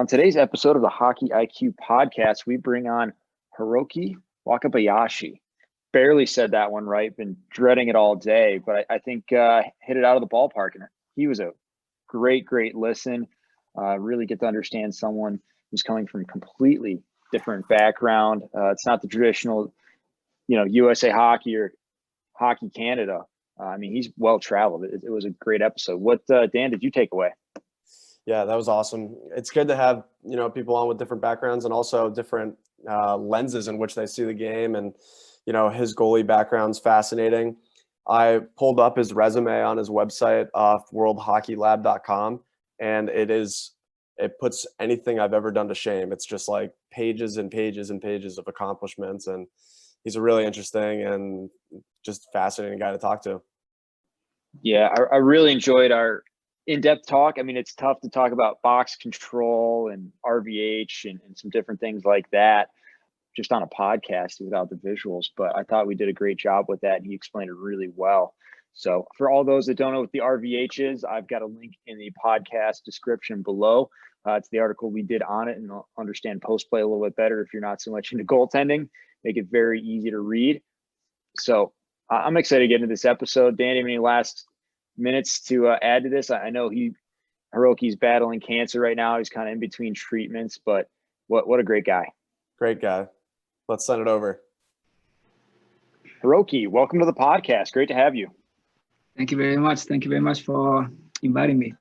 On today's episode of the Hockey IQ podcast, we bring on Hiroki Wakabayashi. Barely said that one right, been dreading it all day, but I think hit it out of the ballpark. And he was a great listen. Really get to understand someone who's coming from a completely different background. It's not the traditional, USA Hockey or Hockey Canada. I mean, he's well-traveled. It was a great episode. What, Dan, did you take away? Yeah, that was awesome. It's good to have, people on with different backgrounds and also different lenses in which they see the game. And, his goalie background's fascinating. I pulled up his resume on his website off worldhockeylab.com, and it puts anything I've ever done to shame. It's just like pages and pages and pages of accomplishments. And he's a really interesting and just fascinating guy to talk to. Yeah, I really enjoyed our in-depth talk. I mean, it's tough to talk about box control and RVH and some different things like that just on a podcast without the visuals, but I thought we did a great job with that, and he explained it really well. So for all those that don't know what the RVH is, I've got a link in the podcast description below. It's the article we did on it, and you'll understand post-play a little bit better if you're not so much into goaltending. Make it very easy to read. So I'm excited to get into this episode. Dan, any last minutes to add to this? I know Hiroki's battling cancer right now. He's kind of in between treatments, but what a great guy. Great guy. Let's send it over. Hiroki, welcome to the podcast. Great to have you. Thank you very much. Thank you very much for inviting me.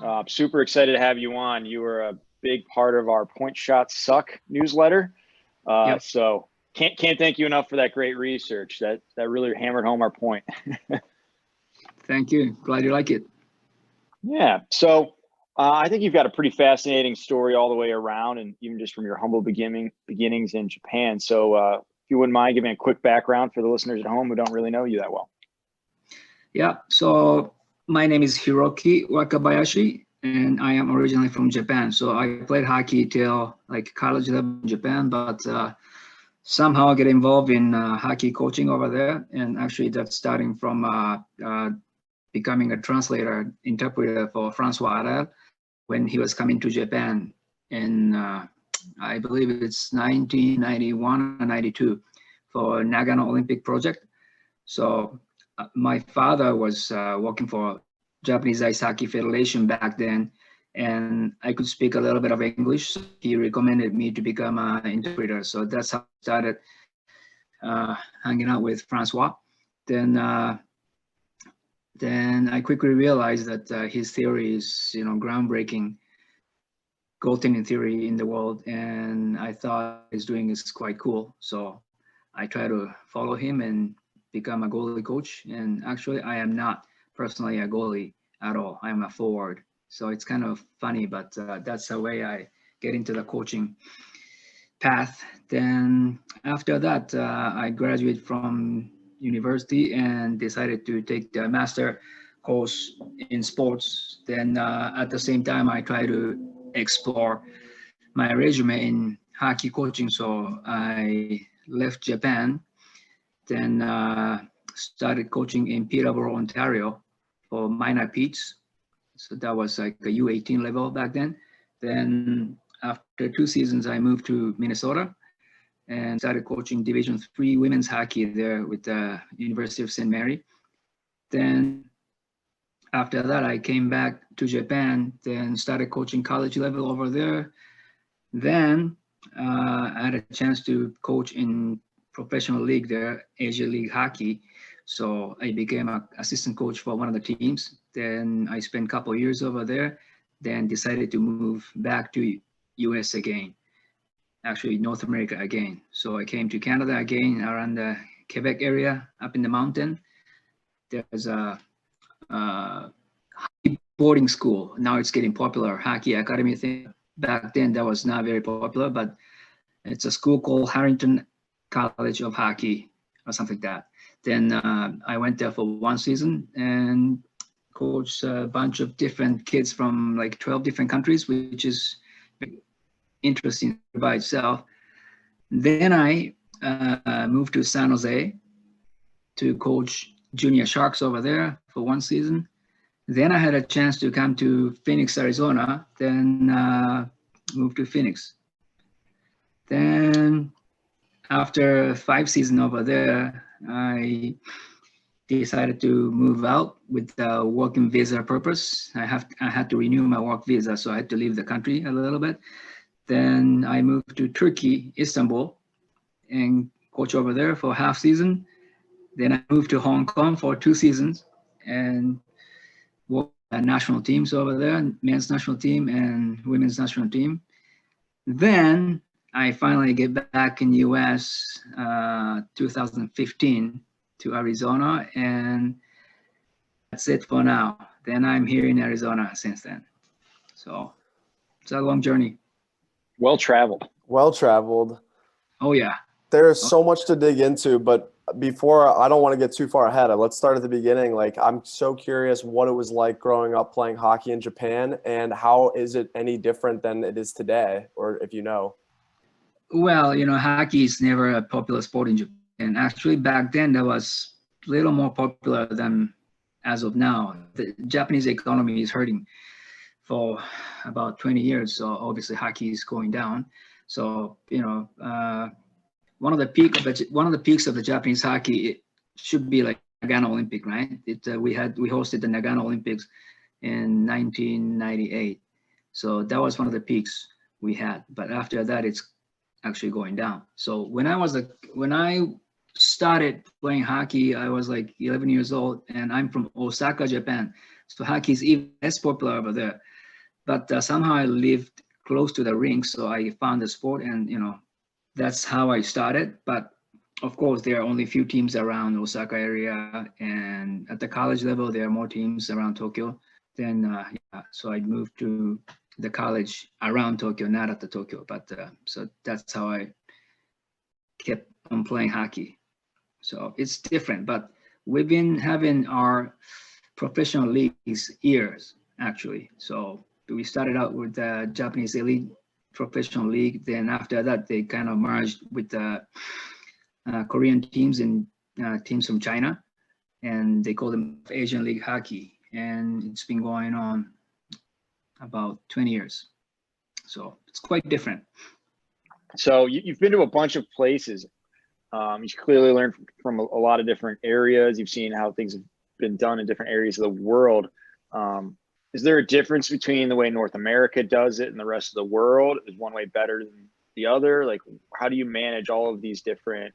I'm super excited to have you on. You were a big part of our Point Shots Suck newsletter. Yep. So can't thank you enough for that great research. That really hammered home our point. Thank you. Glad you like it. Yeah. So I think you've got a pretty fascinating story all the way around, and even just from your humble beginnings in Japan. So if you wouldn't mind giving a quick background for the listeners at home who don't really know you that well. Yeah. So my name is Hiroki Wakabayashi, and I am originally from Japan. So I played hockey till like college level in Japan, but somehow I get involved in hockey coaching over there. And actually that's starting from becoming a translator, interpreter for Francois Allaire when he was coming to Japan in, I believe it's 1991 or 92 for Nagano Olympic project. So my father was working for Japanese Ice Hockey Federation back then, and I could speak a little bit of English. So he recommended me to become an interpreter. So that's how I started hanging out with Francois. Then I quickly realized that his theory is, groundbreaking goaltending theory in the world, and I thought he's doing is quite cool. So I try to follow him and become a goalie coach. And actually, I am not personally a goalie at all. I am a forward. So it's kind of funny, but that's the way I get into the coaching path. Then after that, I graduated from university and decided to take the master course in sports. Then at the same time, I try to explore my resume in hockey coaching. So I left Japan, then started coaching in Peterborough, Ontario for minor Petes. So that was like a U18 level back then. Then after 2 seasons, I moved to Minnesota and started coaching Division III women's hockey there with the University of St. Mary. Then after that, I came back to Japan, then started coaching college level over there. Then I had a chance to coach in professional league there, Asia League Hockey. So I became an assistant coach for one of the teams. Then I spent a couple of years over there, then decided to move back to US again. Actually North America again. So I came to Canada again, around the Quebec area, up in the mountain. There's a hockey boarding school. Now it's getting popular, hockey academy thing. Back then that was not very popular, but it's a school called Harrington College of Hockey or something like that. Then I went there for 1 season and coached a bunch of different kids from like 12 different countries, which is interesting by itself. Then I moved to San Jose to coach junior Sharks over there for 1 season. Then I had a chance to come to Phoenix, Arizona, then moved to Phoenix. Then after 5 seasons over there, I decided to move out with a working visa purpose. I had to renew my work visa, so I had to leave the country a little bit. Then I moved to Turkey, Istanbul, and coach over there for half season. Then I moved to Hong Kong for 2 seasons and worked at national teams over there, men's national team and women's national team. Then I finally get back in US 2015 to Arizona, and that's it for now. Then I'm here in Arizona since then. So it's a long journey. Well traveled. Well traveled. Oh yeah. There's so much to dig into, but before, I don't want to get too far ahead. Let's start at the beginning. Like, I'm so curious what it was like growing up playing hockey in Japan, and how is it any different than it is today, or if you know? Well, hockey is never a popular sport in Japan. Actually, back then, that was a little more popular than as of now. The Japanese economy is hurting for about 20 years, so obviously hockey is going down. So, one of the peaks of the Japanese hockey, it should be like Nagano Olympic, right? We hosted the Nagano Olympics in 1998, so that was one of the peaks we had. But after that, it's actually going down. So when I started playing hockey, I was like 11 years old, and I'm from Osaka, Japan. So hockey is even less popular over there. But somehow I lived close to the rink, so I found the sport, and that's how I started. But of course, there are only a few teams around Osaka area, and at the college level, there are more teams around Tokyo. Then, so I moved to the college around Tokyo, not at the Tokyo, but so that's how I kept on playing hockey. So it's different, but we've been having our professional leagues years, actually. So we started out with the Japanese Elite Professional League. Then after that, they kind of merged with the Korean teams and teams from China, and they call them Asian League Hockey. And it's been going on about 20 years. So it's quite different. So you've been to a bunch of places. You've clearly learned from a lot of different areas. You've seen how things have been done in different areas of the world. Is there a difference between the way North America does it and the rest of the world? Is one way better than the other? Like, how do you manage all of these different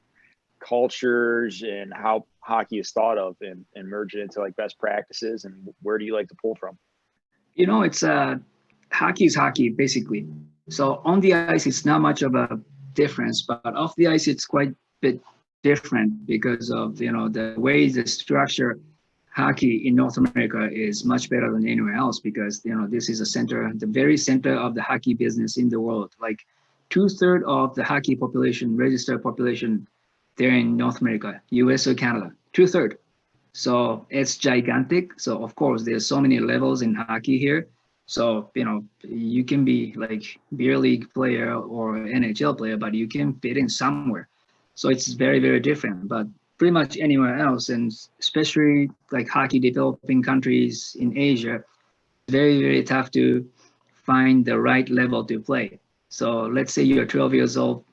cultures and how hockey is thought of and merge it into like best practices? And where do you like to pull from? It's hockey is hockey, basically. So on the ice, it's not much of a difference, but off the ice, it's quite a bit different because of, the way the structure hockey in North America is much better than anywhere else, because, this is the very center of the hockey business in the world. Like 2/3 of the hockey population, registered population, they're in North America, US or Canada, 2/3. So it's gigantic. So of course, there's so many levels in hockey here. So, you can be like beer league player or NHL player, but you can fit in somewhere. So it's very, very different, but pretty much anywhere else, and especially like hockey developing countries in Asia, very, very tough to find the right level to play. So let's say you're 12 years old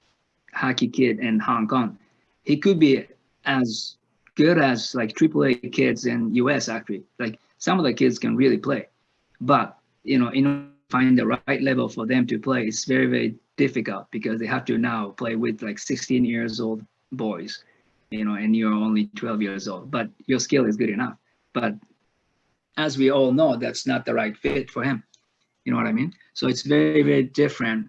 hockey kid in Hong Kong. He could be as good as like AAA kids in US, actually. Like some of the kids can really play, but in order to find the right level for them to play, it's very, very difficult because they have to now play with like 16 years old boys, and you're only 12 years old, but your skill is good enough. But as we all know, that's not the right fit for him. You know what I mean? So it's very, very different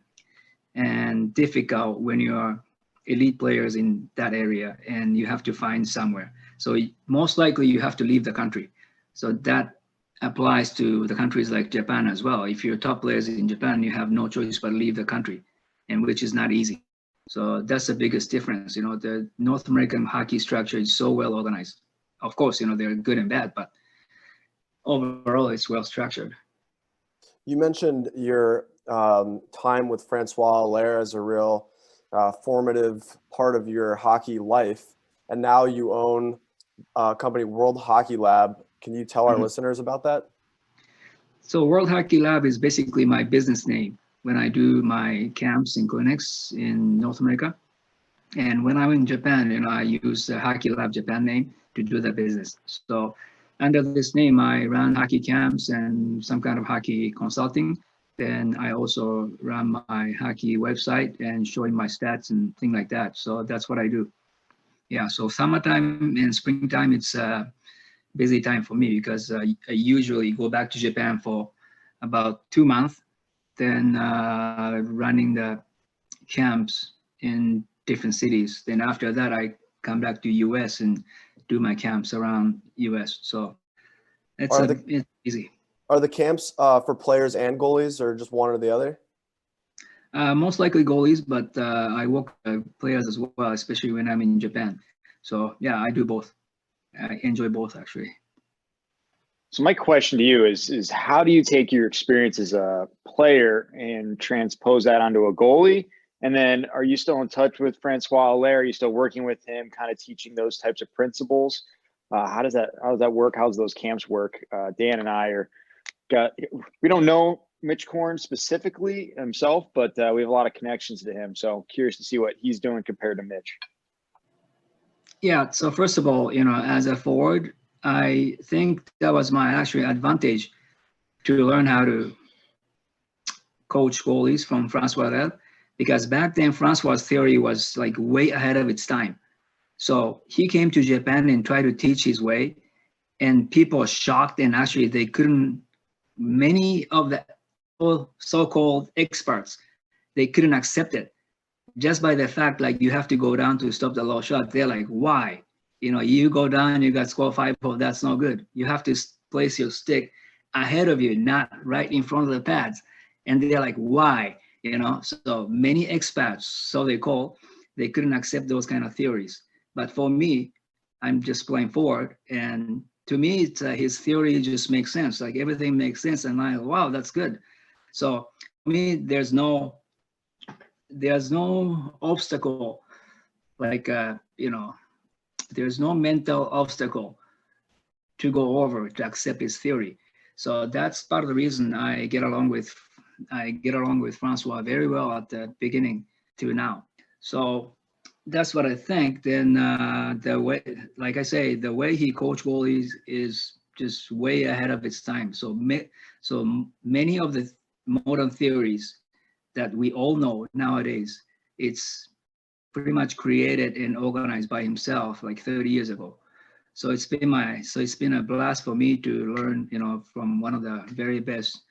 and difficult when you're elite players in that area and you have to find somewhere. So most likely you have to leave the country. So that applies to the countries like Japan as well. If you're top players in Japan, you have no choice but leave the country, and which is not easy. So that's the biggest difference. The North American hockey structure is so well organized. Of course, they're good and bad, but overall it's well structured. You mentioned your time with Francois Allaire as a real formative part of your hockey life, and now you own a company, World Hockey Lab. Can you tell our listeners about that? So World Hockey Lab is basically my business name when I do my camps and clinics in North America. And when I'm in Japan, I use the Hockey Lab Japan name to do the business. So under this name, I run hockey camps and some kind of hockey consulting. Then I also run my hockey website and showing my stats and things like that. So that's what I do. Yeah, so summertime and springtime, it's a busy time for me because I usually go back to Japan for about 2 months, then running the camps in different cities. Then after that, I come back to US and do my camps around US. So it's easy. Are the camps for players and goalies, or just one or the other? Most likely goalies, but I work players as well, especially when I'm in Japan. So yeah, I do both. I enjoy both actually. So my question to you is how do you take your experience as a player and transpose that onto a goalie? And then are you still in touch with Francois Allaire? Are you still working with him, kind of teaching those types of principles? How does that work? How does those camps work? Dan and I we don't know Mitch Korn specifically himself, but we have a lot of connections to him. So curious to see what he's doing compared to Mitch. Yeah. So first of all, as a forward, I think that was my actual advantage to learn how to coach goalies from Francois Allaire, because back then Francois' theory was like way ahead of its time. So he came to Japan and tried to teach his way, and people were shocked, and actually they couldn't, many of the so-called experts, they couldn't accept it just by the fact like you have to go down to stop the low shot. They're like, why? You go down, you got score 5-0, that's no good. You have to place your stick ahead of you, not right in front of the pads. And they're like, why? So many expats, so they couldn't accept those kind of theories. But for me, I'm just playing forward, and to me, it's, his theory just makes sense. Like everything makes sense, and I'm like, wow, that's good. So for me, there's no obstacle, like there's no mental obstacle to go over to accept his theory. So that's part of the reason I get along with Francois very well at the beginning to now. So that's what I think. Then the way, like I say, the way he coached goalies is just way ahead of its time. So many of the modern theories that we all know nowadays, it's pretty much created and organized by himself like 30 years ago. So it's been a blast for me to learn, from one of the very best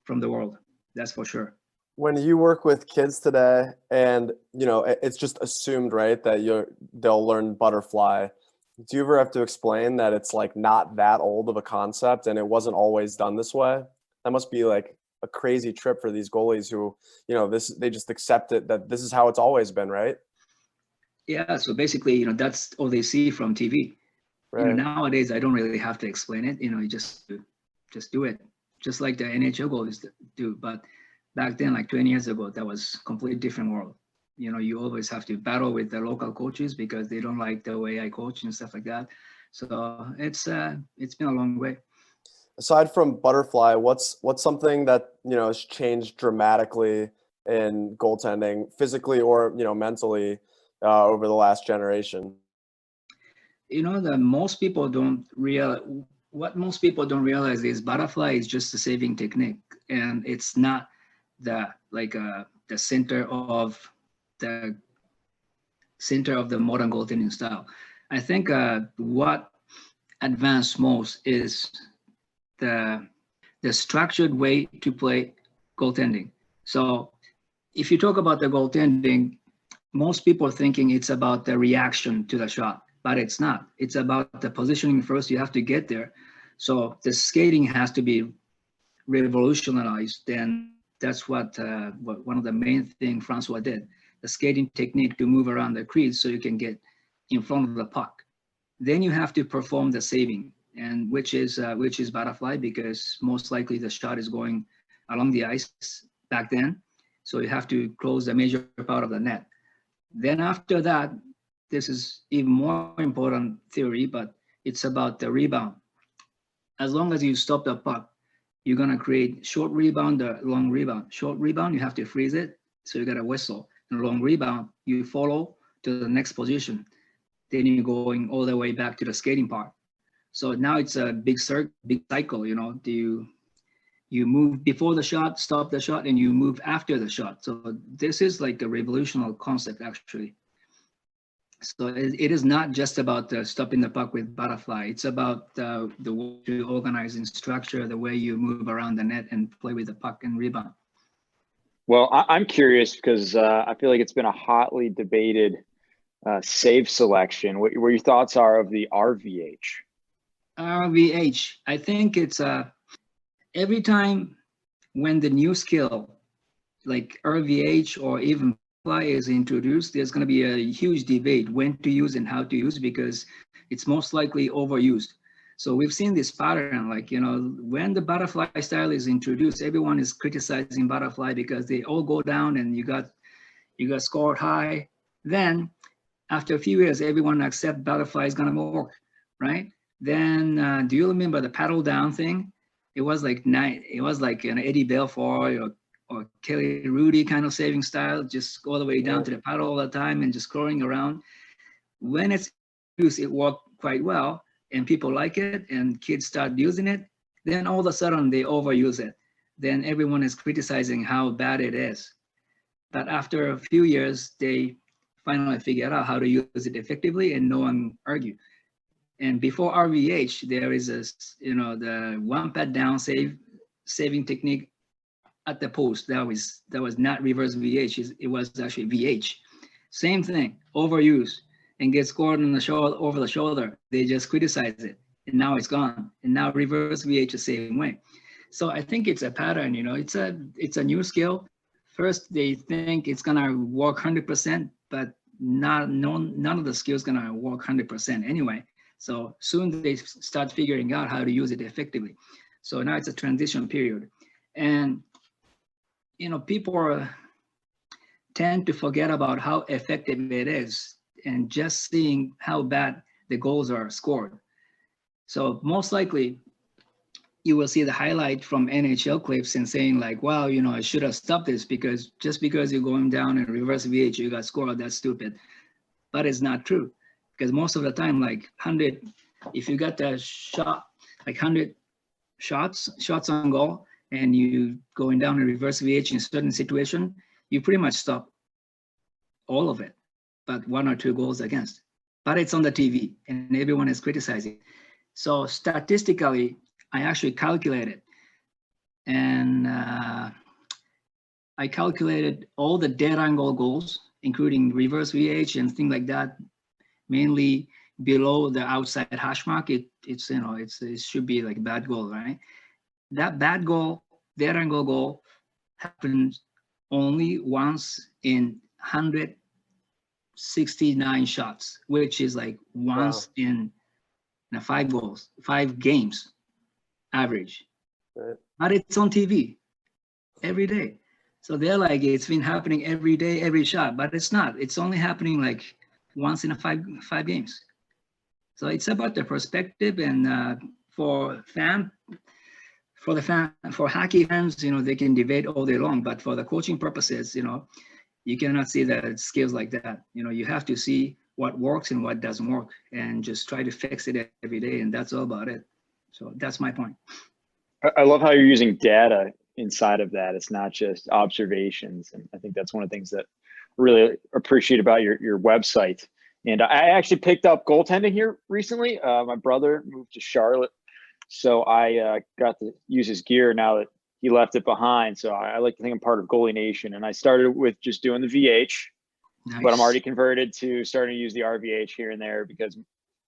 from the world. That's for sure. When you work with kids today, and it's just assumed, right, that they'll learn butterfly. Do you ever have to explain that it's like not that old of a concept and it wasn't always done this way? That must be like a crazy trip for these goalies who, they just accept it that this is how it's always been, right? Yeah. So basically, that's all they see from TV. Right. Nowadays I don't really have to explain it. You just do it, just like the NHL goalies do. But back then, like 20 years ago, that was a completely different world. You always have to battle with the local coaches because they don't like the way I coach and stuff like that. So it's been a long way. Aside from butterfly, what's something that has changed dramatically in goaltending, physically or mentally, over the last generation? That most people don't realize. What most people don't realize is butterfly is just a saving technique, and it's not the center of the modern goaltending style. I think what advanced most is the structured way to play goaltending. So if you talk about the goaltending, most people are thinking it's about the reaction to the shot, but it's not. It's about the positioning first. You have to get there. So the skating has to be revolutionized, and that's what one of the main things Francois did, the skating technique to move around the crease so you can get in front of the puck. Then you have to perform the saving, and which is butterfly, because most likely the shot is going along the ice back then. So you have to close the major part of the net. Then after that, this is even more important theory, but it's about the rebound. As long as you stop the puck, you're gonna create short rebound, long rebound. Short rebound, you have to freeze it, so you got a whistle. And long rebound, you follow to the next position. Then you're going all the way back to the skating part. So now it's a big cycle, you know. You move before the shot, stop the shot, and you move after the shot. So this is like a revolutionary concept, actually. So it is not just about stopping the puck with butterfly. It's about the way you organize in structure, the way you move around the net and play with the puck and rebound. Well, I'm curious because I feel like it's been a hotly debated save selection. What your thoughts are of the RVH? RVH, I think it's every time when the new skill like RVH or even fly is introduced, there's going to be a huge debate when to use and how to use, because it's most likely overused. So we've seen this pattern, like, you know, when the butterfly style is introduced, everyone is criticizing butterfly because they all go down and you got scored high. Then after a few years, everyone accept butterfly is going to work, right? Then do you remember the paddle down thing? It was like an Eddie Belfour or Kelly Rudy kind of saving style, just all the way down to the paddle all the time and just scrolling around. When it's used, it worked quite well and people like it and kids start using it. Then all of a sudden they overuse it. Then everyone is criticizing how bad it is. But after a few years, they finally figured out how to use it effectively and no one argued. And before RVH, there is the one pad down saving technique at the post. That was not reverse VH. It was actually VH. Same thing, overused and get scored on the shoulder, over the shoulder. They just criticize it, and now it's gone. And now reverse VH the same way. So I think it's a pattern. You know, it's a new skill. First, they think it's gonna work 100%, but none of the skills gonna work 100% anyway. So soon they start figuring out how to use it effectively. So now it's a transition period. And, you know, people tend to forget about how effective it is and just seeing how bad the goals are scored. So most likely you will see the highlight from NHL clips and saying like, wow, you know, I should have stopped this because just because you're going down and reverse VH, you got scored, that's stupid. But it's not true. Because most of the time, like 100, if you got the shot, like 100 shots on goal, and you going down in reverse VH in a certain situation, you pretty much stop all of it, but 1 or 2 goals against. But it's on the TV, and everyone is criticizing. So statistically, I actually calculated, and I calculated all the dead angle goals, including reverse VH and things like that. Mainly below the outside hash mark, it should be like a bad goal, right? That bad goal, dead angle goal, happens only once in 169 shots, which is like once in 5 games average. Right. But it's on TV every day. So they're like, it's been happening every day, every shot, but it's not. It's only happening like once in 5 games. So it's about the perspective, and for hockey fans, you know, they can debate all day long, but for the coaching purposes, you know, you cannot see the skills like that. You know, you have to see what works and what doesn't work and just try to fix it every day, and that's all about it. So that's my point. I love how you're using data inside of that. It's not just observations. And I think that's one of the things that I really appreciate about your website. And I actually picked up goaltending here recently. My brother moved to Charlotte, so I got to use his gear now that he left it behind. So I like to think I'm part of Goalie Nation. And I started with just doing the VH, Nice. but I'm already converted to starting to use the RVH here and there because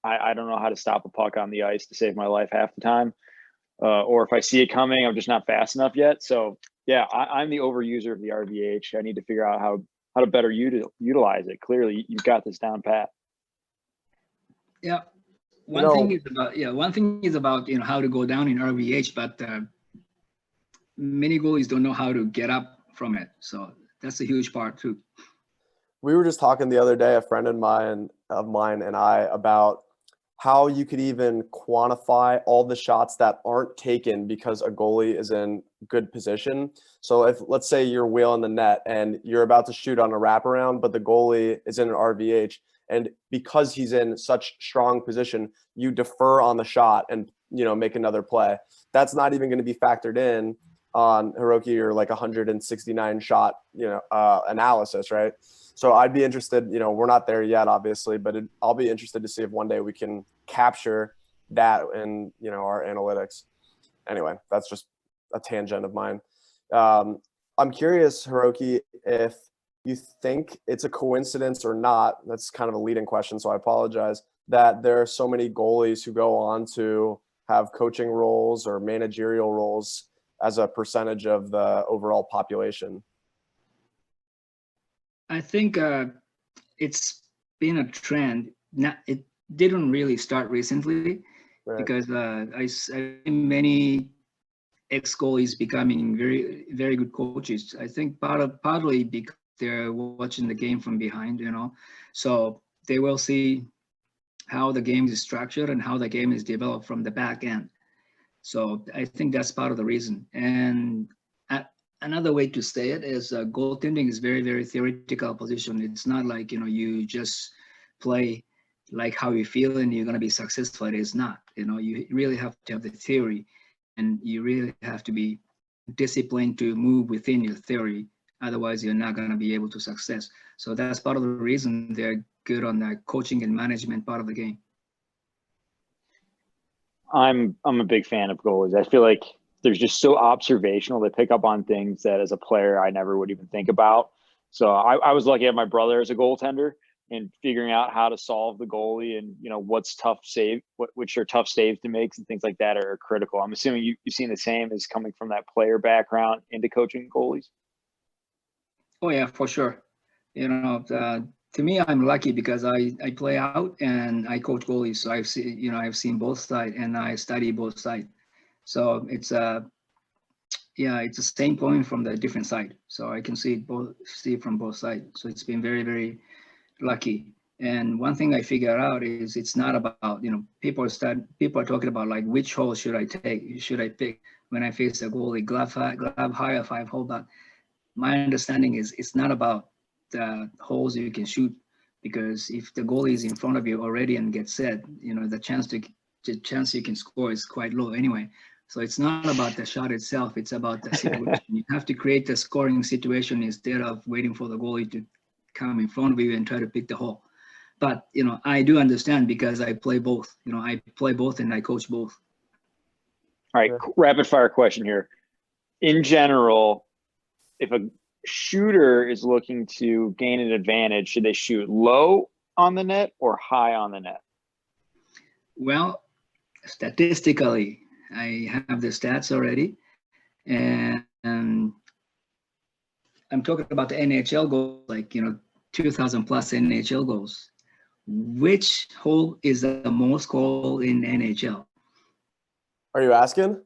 I don't know how to stop a puck on the ice to save my life half the time. Or if I see it coming, I'm just not fast enough yet. So yeah, I'm the overuser of the RVH. I need to figure out how to better utilize it. Clearly, you've got this down pat. Yeah. One thing is about you know how to go down in RVH, but many goalies don't know how to get up from it. So that's a huge part too. We were just talking the other day, a friend of mine and I, about how you could even quantify all the shots that aren't taken because a goalie is in good position. So if, let's say, you're wheeling the net and you're about to shoot on a wraparound, but the goalie is in an RVH, and because he's in such strong position, you defer on the shot and, you know, make another play. That's not even going to be factored in on Hiroki or like 169 shot, you know, analysis, right? So I'd be interested, you know, we're not there yet, obviously, but I'll be interested to see if one day we can capture that in, you know, our analytics. Anyway, that's just a tangent of mine. I'm curious, Hiroki, if you think it's a coincidence or not. That's kind of a leading question, so I apologize, that there are so many goalies who go on to have coaching roles or managerial roles as a percentage of the overall population. I think it's been a trend. It didn't really start recently, Right. because I see many ex-goalies becoming very, very good coaches. I think partly because they're watching the game from behind, you know, so they will see how the game is structured and how the game is developed from the back end. So I think that's part of the reason. And another way to say it is goaltending is very, very theoretical position. It's not like, you know, you just play like how you feel and you're going to be successful. It is not, you know, you really have to have the theory, and you really have to be disciplined to move within your theory. Otherwise, you're not going to be able to success. So that's part of the reason they're good on the coaching and management part of the game. I'm a big fan of goalies. I feel like they're just so observational. They pick up on things that as a player I never would even think about. So I was lucky to have my brother as a goaltender, and figuring out how to solve the goalie and, you know, what's tough save, which are tough saves to make and things like that are critical. I'm assuming you've seen the same as coming from that player background into coaching goalies. Oh yeah, for sure. You know, to me, I'm lucky because I play out and I coach goalies. So I've seen both sides and I study both sides. So it's it's the same point from the different side. So I can see it from both sides. So it's been very, very lucky. And one thing I figure out is it's not about, you know, people are talking about like, which hole should I pick when I face a goalie, glove high or 5-hole. But my understanding is it's not about the holes you can shoot, because if the goalie is in front of you already and gets set, you know, the chance you can score is quite low anyway. So it's not about the shot itself, it's about the situation. You have to create the scoring situation instead of waiting for the goalie to come in front of you and try to pick the hole. But, you know, I do understand because I play both. You know, I play both and I coach both. All right, rapid fire question here. In general, if a shooter is looking to gain an advantage, should they shoot low on the net or high on the net? Well, statistically, I have the stats already, and I'm talking about the NHL goals, like, you know, 2,000 plus NHL goals. Which hole is the most goal in NHL? Are you asking?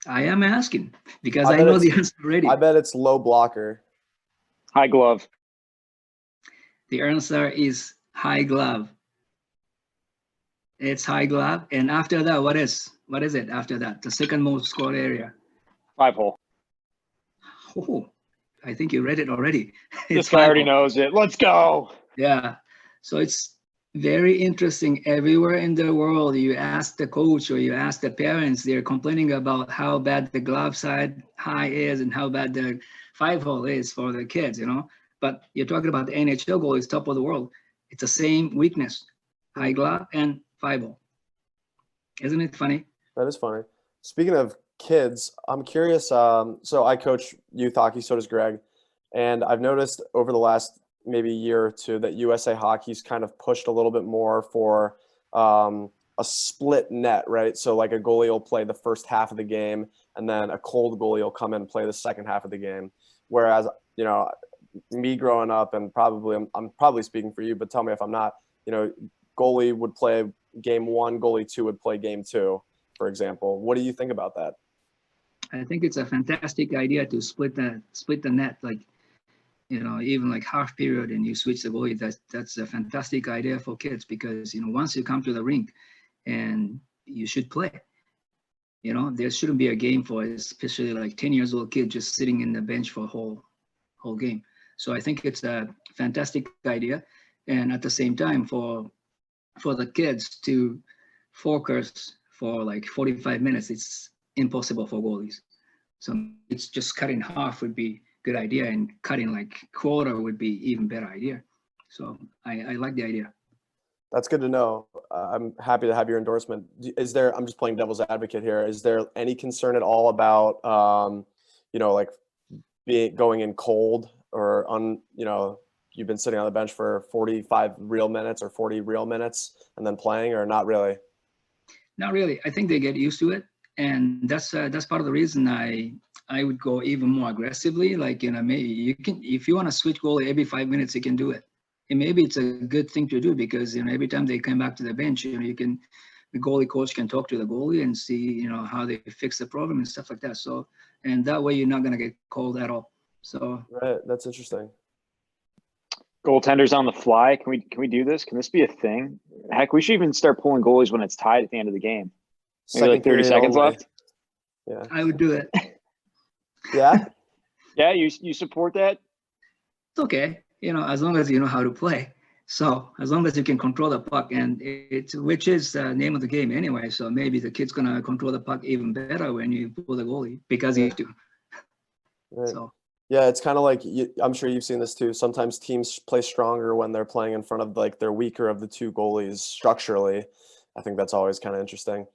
I am asking because I know the answer already. I bet it's low blocker. High glove. The answer is high glove. It's high glove. And after that, what is it after that? The second most scored area. 5-hole. Oh, I think you read it already. This guy already knows it. Let's go. Yeah. So it's very interesting. Everywhere in the world, you ask the coach or you ask the parents, they're complaining about how bad the glove side high is and how bad the 5-hole is for the kids, you know. But you're talking about the NHL goal is top of the world. It's the same weakness, high glove and 5-hole. Isn't it funny? That is funny. Speaking of kids, I'm curious. So I coach youth hockey, so does Greg. And I've noticed over the last maybe year or two that USA Hockey's kind of pushed a little bit more for a split net, right? So like a goalie will play the first half of the game and then a cold goalie will come in and play the second half of the game. Whereas, you know, me growing up, and probably I'm probably speaking for you, but tell me if I'm not, you know, goalie would play game 1, goalie 2 would play game 2, for example. What do you think about that? I think it's a fantastic idea to split the net, like, you know, even like half period and you switch the goalie. That's a fantastic idea for kids because, you know, once you come to the rink, and you should play. You know, there shouldn't be a game for especially like 10 years old kid just sitting in the bench for a whole game. So I think it's a fantastic idea. And at the same time, for the kids to focus for like 45 minutes, it's impossible for goalies. So it's just cutting half would be good idea, and cutting like quarter would be even better idea. So I like the idea. That's good to know. I'm happy to have your endorsement. Is there, I'm just playing devil's advocate here, is there any concern at all about, like going in cold or you've been sitting on the bench for 45 real minutes or 40 real minutes and then playing, or not really? Not really. I think they get used to it. And that's part of the reason I would go even more aggressively. Like, maybe you can, if you want to switch goalie every 5 minutes, you can do it. And maybe it's a good thing to do because, every time they come back to the bench, the goalie coach can talk to the goalie and see, how they fix the problem and stuff like that. So, and that way you're not going to get cold at all. So. Right. That's interesting. Goaltenders on the fly. Can we do this? Can this be a thing? Heck, we should even start pulling goalies when it's tied at the end of the game. Maybe like 30 seconds left. Yeah. I would do it. Yeah. Yeah. You support that? It's okay. As long as you know how to play. So as long as you can control the puck, and which is the name of the game anyway. So maybe the kid's gonna control the puck even better when you pull the goalie because you have to. Right. So. Yeah, it's kind of like, I'm sure you've seen this too. Sometimes teams play stronger when they're playing in front of like their weaker of the two goalies structurally. I think that's always kind of interesting.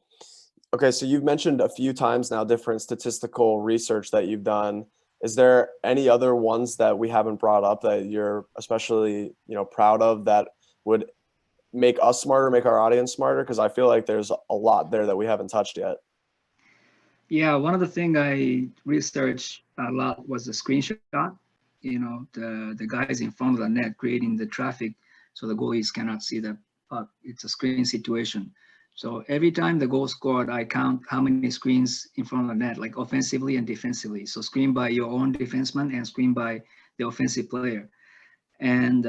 Okay, so you've mentioned a few times now different statistical research that you've done. Is there any other ones that we haven't brought up that you're especially, proud of that would make us smarter, make our audience smarter? Because I feel like there's a lot there that we haven't touched yet. Yeah, one of the things I researched a lot was the screenshot. The guys in front of the net creating the traffic so the goalies cannot see the puck. It's a screen situation. So every time the goal scored, I count how many screens in front of the net, like offensively and defensively. So screen by your own defenseman and screen by the offensive player. And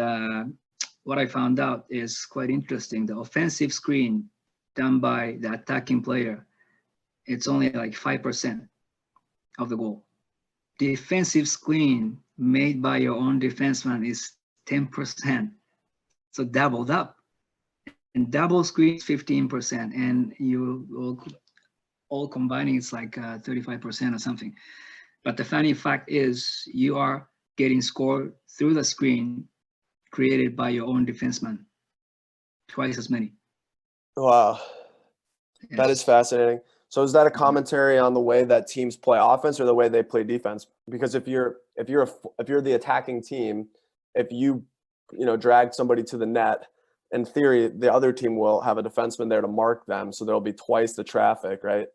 what I found out is quite interesting. The offensive screen done by the attacking player, it's only like 5% of the goal. Defensive screen made by your own defenseman is 10%. So doubled up. And double screen is 15%. And you will all combining, it's like 35% or something. But the funny fact is you are getting scored through the screen created by your own defenseman. Twice as many. Wow. Yes. That is fascinating. So is that a commentary on the way that teams play offense or the way they play defense? Because if you're the attacking team, if you drag somebody to the net, in theory, the other team will have a defenseman there to mark them, so there'll be twice the traffic, right?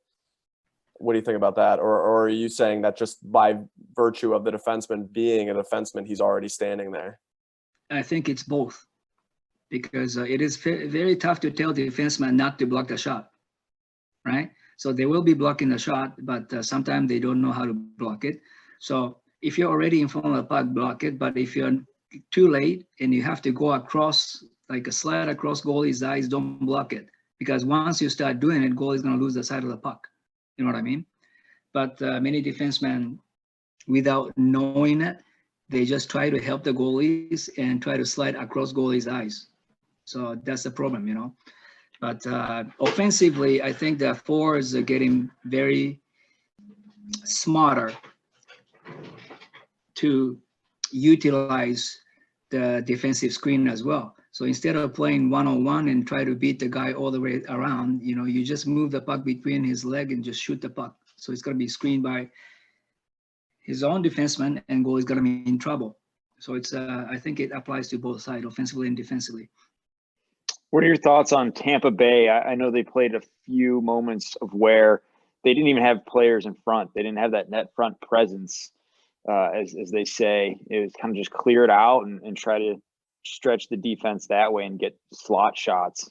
What do you think about that? Or are you saying that just by virtue of the defenseman being a defenseman, he's already standing there? I think it's both, because it is very tough to tell the defenseman not to block the shot, right? So they will be blocking the shot, but sometimes they don't know how to block it. So if you're already in front of the puck, block it. But if you're too late and you have to go across, like a slide across goalie's eyes, don't block it. Because once you start doing it, goalie's going to lose the side of the puck. You know what I mean? But many defensemen, without knowing it, they just try to help the goalies and try to slide across goalie's eyes. So that's the problem, But offensively, I think the forwards are getting very smarter to utilize the defensive screen as well. So instead of playing one-on-one and try to beat the guy all the way around, you just move the puck between his leg and just shoot the puck. So it's going to be screened by his own defenseman, and goalie's going to be in trouble. So it's I think it applies to both sides, offensively and defensively. What are your thoughts on Tampa Bay? I know they played a few moments of where they didn't even have players in front. They didn't have that net front presence, as they say. It was kind of just clear it out and try to stretch the defense that way and get slot shots.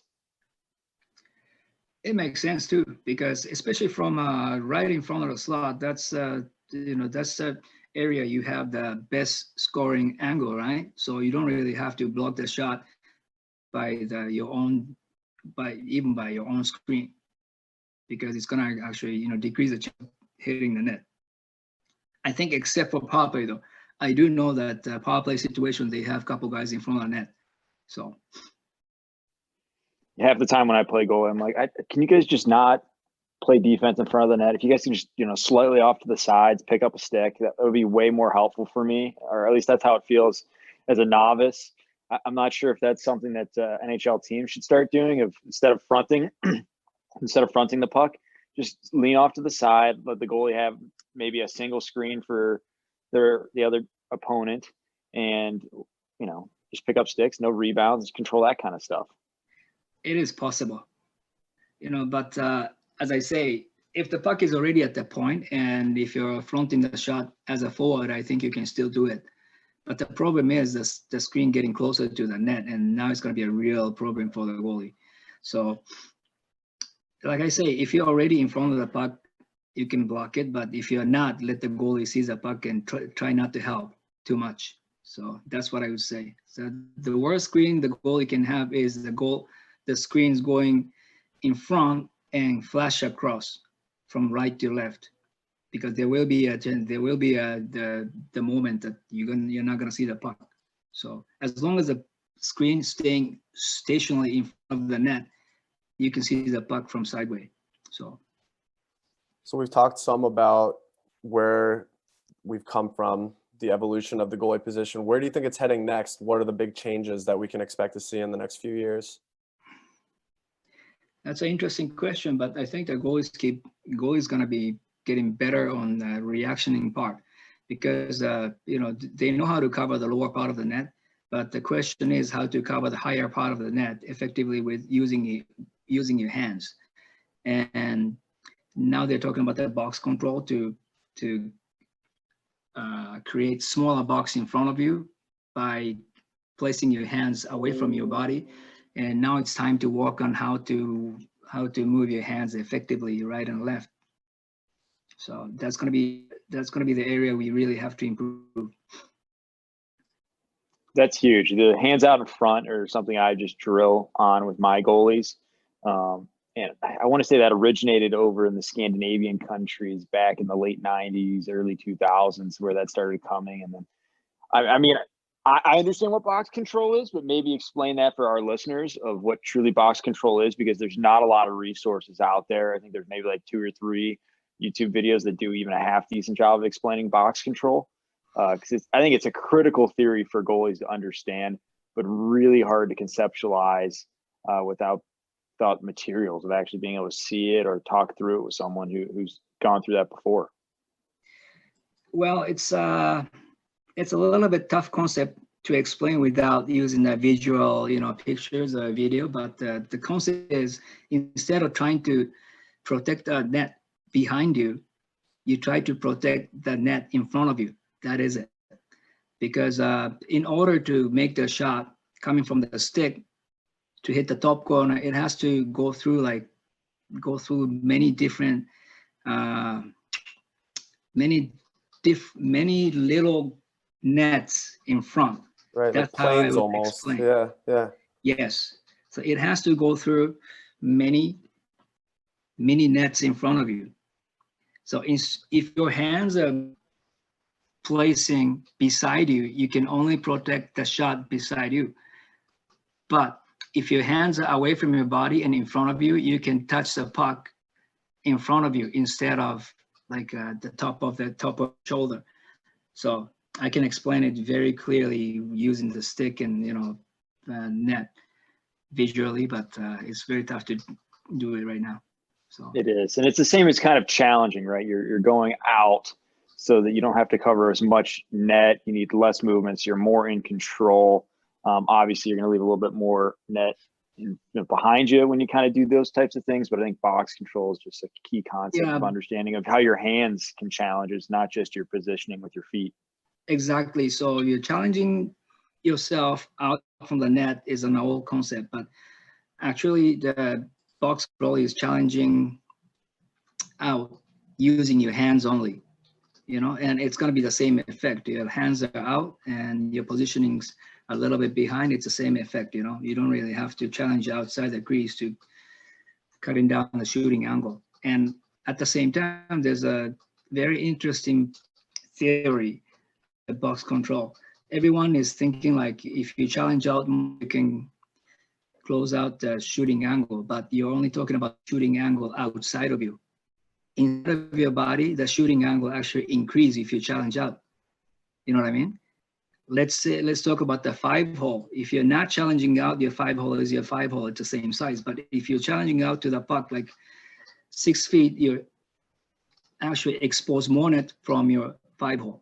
It makes sense too, because especially from right in front of the slot, that's that's the area you have the best scoring angle, right? So you don't really have to block the shot by your own even by your own screen, because it's gonna actually decrease the chance of hitting the net. I think except for power play though, I do know that power play situation they have a couple guys in front of the net. So half the time when I play goalie, I'm like, can you guys just not play defense in front of the net? If you guys can just slightly off to the sides, pick up a stick, that would be way more helpful for me, or at least that's how it feels as a novice. I'm not sure if that's something that NHL teams should start doing. Of instead of fronting the puck, just lean off to the side, let the goalie have maybe a single screen for the other opponent, and just pick up sticks, no rebounds, control that kind of stuff. It is possible, but as I say, if the puck is already at the point, and if you're fronting the shot as a forward, I think you can still do it. But the problem is the screen getting closer to the net, and now it's going to be a real problem for the goalie. So, like I say, if you're already in front of the puck, you can block it. But if you're not, let the goalie see the puck and try not to help too much. So that's what I would say. So the worst screen the goalie can have is the screen's going in front and flash across from right to left, because there will be the moment that you're not gonna see the puck. So as long as the screen staying stationary in front of the net, you can see the puck from sideways. So we've talked some about where we've come from, the evolution of the goalie position. Where do you think it's heading next? What are the big changes that we can expect to see in the next few years? That's an interesting question, but I think the goalies going to be getting better on the reactioning part, because they know how to cover the lower part of the net, but the question is how to cover the higher part of the net effectively with using your hands. And now they're talking about the box control to create smaller box in front of you by placing your hands away from your body. And now it's time to work on how to move your hands effectively right and left. So that's going to be the area we really have to improve. That's huge. The hands out in front are something I just drill on with my goalies. And I want to say that originated over in the Scandinavian countries back in the late 90s, early 2000s, where that started coming. And then, I understand what box control is, but maybe explain that for our listeners of what truly box control is, because there's not a lot of resources out there. I think there's maybe like 2 or 3 YouTube videos that do even a half decent job of explaining box control. Because I think it's a critical theory for goalies to understand, but really hard to conceptualize without materials of actually being able to see it or talk through it with someone who's gone through that before. Well, it's a little bit tough concept to explain without using the visual, pictures or video. But the concept is, instead of trying to protect the net behind you, you try to protect the net in front of you. That is it. Because in order to make the shot coming from the stick to hit the top corner, it has to go through many different, many little nets in front. Right, That's like planes how I would almost. explain. Yeah. Yes. So it has to go through many nets in front of you. So if your hands are placing beside you, you can only protect the shot beside you. But if your hands are away from your body and in front of you, you can touch the puck in front of you instead of like the top of the shoulder. So I can explain it very clearly using the stick and net visually, but it's very tough to do it right now. So it is, and it's the same as kind of challenging, right? You're going out so that you don't have to cover as much net. You need less movements. You're more in control. Obviously, you're going to leave a little bit more net behind you when you kind of do those types of things. But I think box control is just a key concept of understanding of how your hands can challenge. It's not just your positioning with your feet. Exactly. So you're challenging yourself out from the net is an old concept, but actually the box control is challenging out using your hands only, and it's going to be the same effect. Your hands are out and your positioning's a little bit behind, it's the same effect, you know. You don't really have to challenge outside the crease to cutting down the shooting angle. And at the same time, there's a very interesting theory, the box control. Everyone is thinking like if you challenge out, you can close out the shooting angle, but you're only talking about shooting angle outside of you. Inside of your body, the shooting angle actually increases if you challenge out. You know what I mean? Let's talk about the 5-hole. If you're not challenging out, your 5-hole is your 5-hole. It's the same size. But if you're challenging out to the puck like 6 feet, you're actually expose more net from your 5-hole.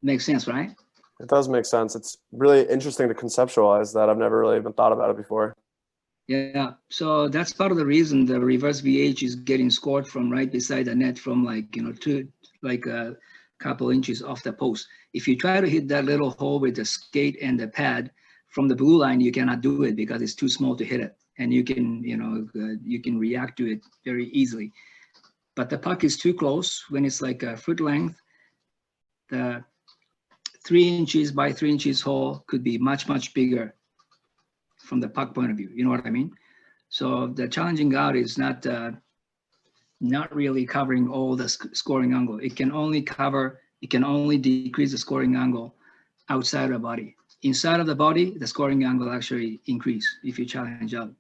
Makes sense, right? It does make sense. It's really interesting to conceptualize that. I've never really even thought about it before. Yeah, so that's part of the reason the reverse VH is getting scored from right beside the net from like, you know, a couple inches off the post. If you try to hit that little hole with the skate and the pad from the blue line, you cannot do it because it's too small to hit it. And you can, you know, you can react to it very easily. But the puck is too close when it's like a foot length. The 3 inches by 3 inches hole could be much, much bigger from the puck point of view. You know what I mean? So the challenging out is not really covering all the scoring angle. It can only decrease the scoring angle outside of the body. Inside of the body, the scoring angle actually increase if you challenge out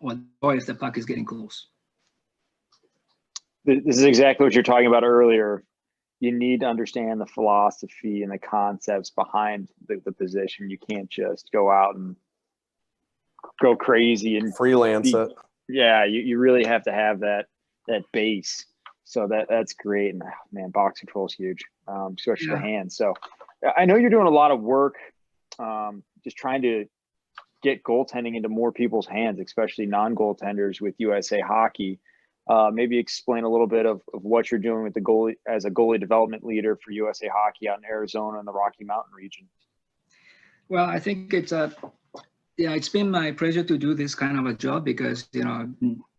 or if the puck is getting close. This is exactly what you're talking about earlier. You need to understand the philosophy and the concepts behind the position. You can't just go out and go crazy and freelance it. Yeah, you really have to have that base. So that's great. And man, box control is huge, especially the hands. So I know you're doing a lot of work, just trying to get goaltending into more people's hands, especially non-goaltenders with USA Hockey. Maybe explain a little bit of what you're doing with the goalie as a goalie development leader for USA Hockey out in Arizona and the Rocky Mountain region. Well, I think it's been my pleasure to do this kind of a job because, you know,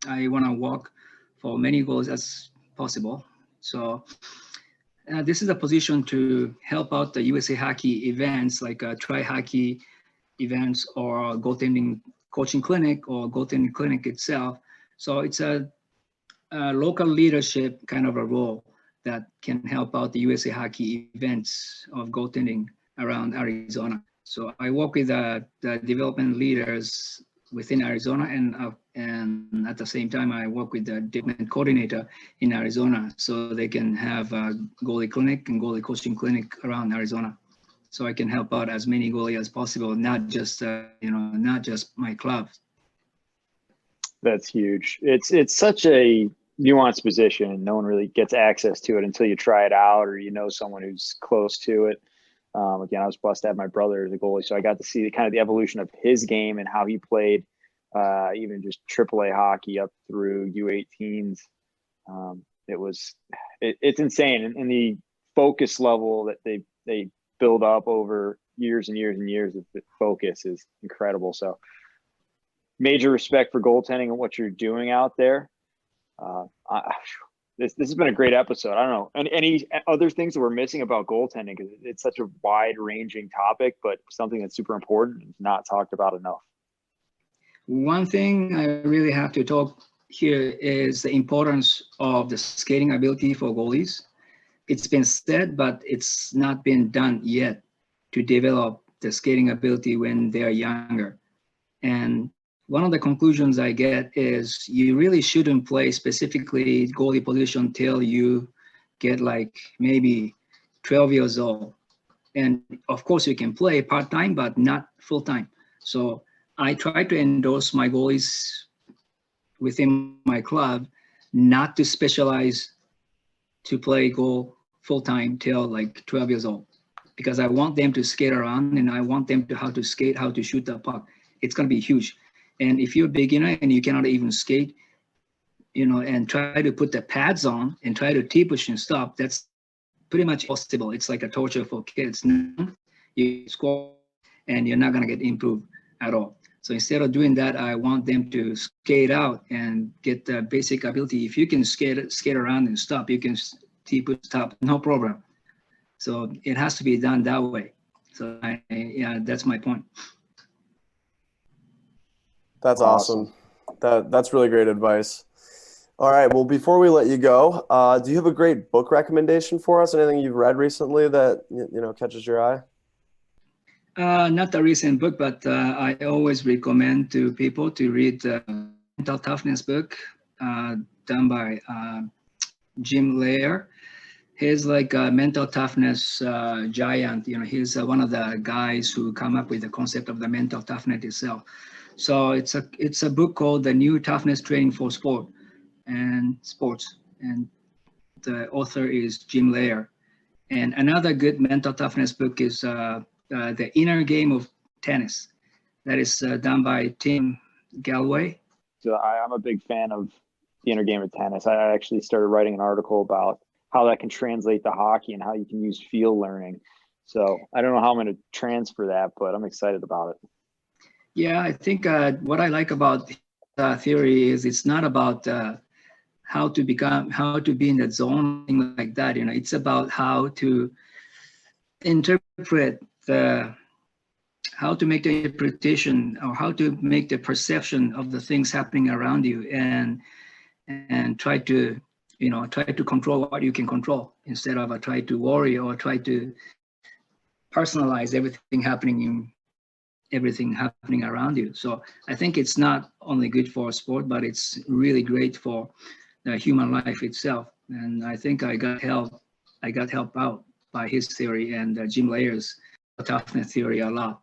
I want to work for many goals as possible. So this is a position to help out the USA Hockey events like tri-hockey events or goaltending coaching clinic or goaltending clinic itself. So it's a local leadership kind of a role that can help out the USA Hockey events of goaltending around Arizona. So I work with the development leaders within Arizona, and at the same time I work with the development coordinator in Arizona, so they can have a goalie clinic and goalie coaching clinic around Arizona. So I can help out as many goalies as possible, not just not just my club. That's huge. It's such a nuanced position. No one really gets access to it until you try it out or you know someone who's close to it. Again, I was blessed to have my brother as a goalie, so I got to see the evolution of his game and how he played, even just AAA hockey up through U18s. It's insane, and the focus level that they build up over years and years and years of focus is incredible. So, major respect for goaltending and what you're doing out there. This has been a great episode. I don't know. And any other things that we're missing about goaltending, because it's such a wide-ranging topic, but something that's super important and not talked about enough. One thing I really have to talk here is the importance of the skating ability for goalies. It's been said, but it's not been done yet to develop the skating ability when they're younger. And one of the conclusions I get is you really shouldn't play specifically goalie position till you get like maybe 12 years old. And of course you can play part-time, but not full-time. So I try to endorse my goalies within my club not to specialize to play goal full-time till like 12 years old, because I want them to skate around and I want them to how to skate, how to shoot the puck. It's going to be huge. And if you're a beginner and you cannot even skate, and try to put the pads on and try to T-push and stop, that's pretty much impossible. It's like a torture for kids. You score and you're not going to get improved at all. So instead of doing that, I want them to skate out and get the basic ability. If you can skate around and stop, you can T-push, stop, no problem. So it has to be done that way. So yeah, that's my point. That's awesome. That's really great advice. All right. Well, before we let you go, do you have a great book recommendation for us? Anything you've read recently that catches your eye? Not a recent book, but I always recommend to people to read the Mental Toughness book done by Jim Lair. He's like a mental toughness giant. He's one of the guys who come up with the concept of the mental toughness itself. So it's a book called The New Toughness Training for Sport and Sports, and the author is Jim Lair. And another good mental toughness book is The Inner Game of Tennis. That is done by Tim Galloway. So I'm a big fan of The Inner Game of Tennis. I actually started writing an article about how that can translate to hockey and how you can use field learning. So I don't know how I'm going to transfer that, but I'm excited about it. Yeah, I think what I like about theory is it's not about how to be in that zone, thing like that. It's about how to interpret how to make the interpretation, or how to make the perception of the things happening around you, and try to control what you can control, instead of try to worry or try to personalize everything happening around you. So I think it's not only good for sport, but it's really great for the human life itself. And I think I got help out by his theory and Jim Lair's toughness theory a lot.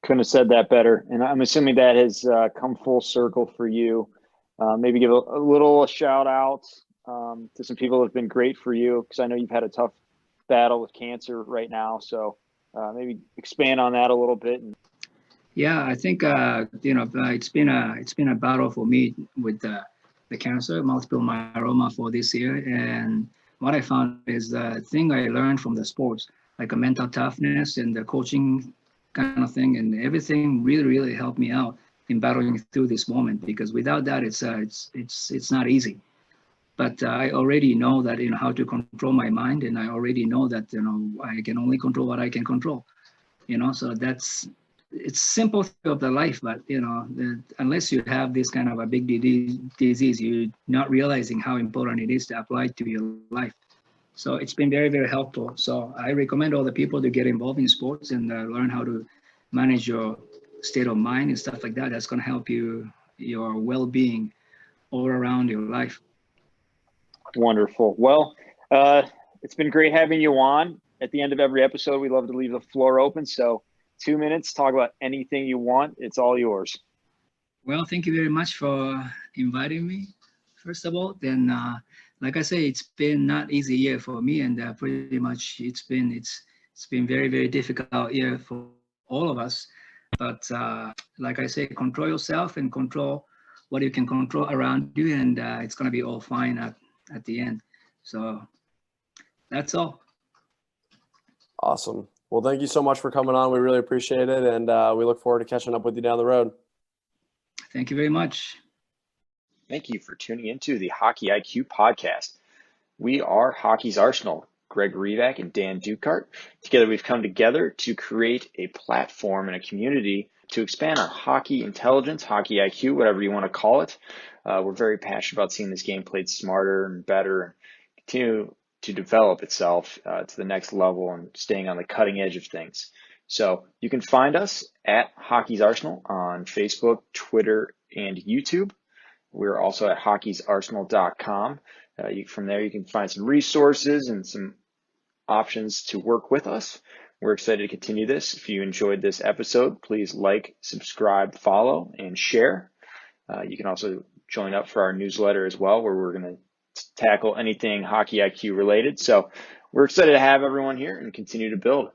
Couldn't have said that better. And I'm assuming that has come full circle for you. Maybe give a little shout out to some people who have been great for you, because I know you've had a tough battle with cancer right now. So maybe expand on that a little bit. Yeah, I think it's been a battle for me with the cancer, multiple myeloma, for this year. And what I found is the thing I learned from the sports, like a mental toughness and the coaching kind of thing, and everything really helped me out in battling through this moment. Because without that, it's not easy. But I already know that how to control my mind, and I already know that I can only control what I can control. So it's simple of the life, but unless you have this kind of a big disease, you're not realizing how important it is to apply to your life. So it's been very helpful. So I recommend all the people to get involved in sports and learn how to manage your state of mind and stuff like that. That's going to help your well-being all around your life. Wonderful. Well, it's been great having you on. At the end of every episode, we love to leave the floor open. So 2 minutes, talk about anything you want. It's all yours. Well, thank you very much for inviting me, first of all. Then, like I say, it's been not easy year for me, and pretty much it's been very difficult year for all of us. But like I say, control yourself and control what you can control around you, and it's gonna be all fine at the end. So that's all. Awesome. Well, thank you so much for coming on. We really appreciate it, and we look forward to catching up with you down the road. Thank you very much. Thank you for tuning into the Hockey IQ podcast. We are Hockey's Arsenal, Greg Revac and Dan Dukart. Together, we've come together to create a platform and a community to expand on hockey intelligence, hockey IQ, whatever you want to call it. We're very passionate about seeing this game played smarter and better, and continue to develop itself to the next level and staying on the cutting edge of things. So you can find us at Hockey's Arsenal on Facebook, Twitter, and YouTube. We're also at hockeysarsenal.com. From there, you can find some resources and some options to work with us. We're excited to continue this. If you enjoyed this episode, please like, subscribe, follow, and share. You can also join up for our newsletter as well, where we're going to tackle anything hockey IQ related. So we're excited to have everyone here and continue to build.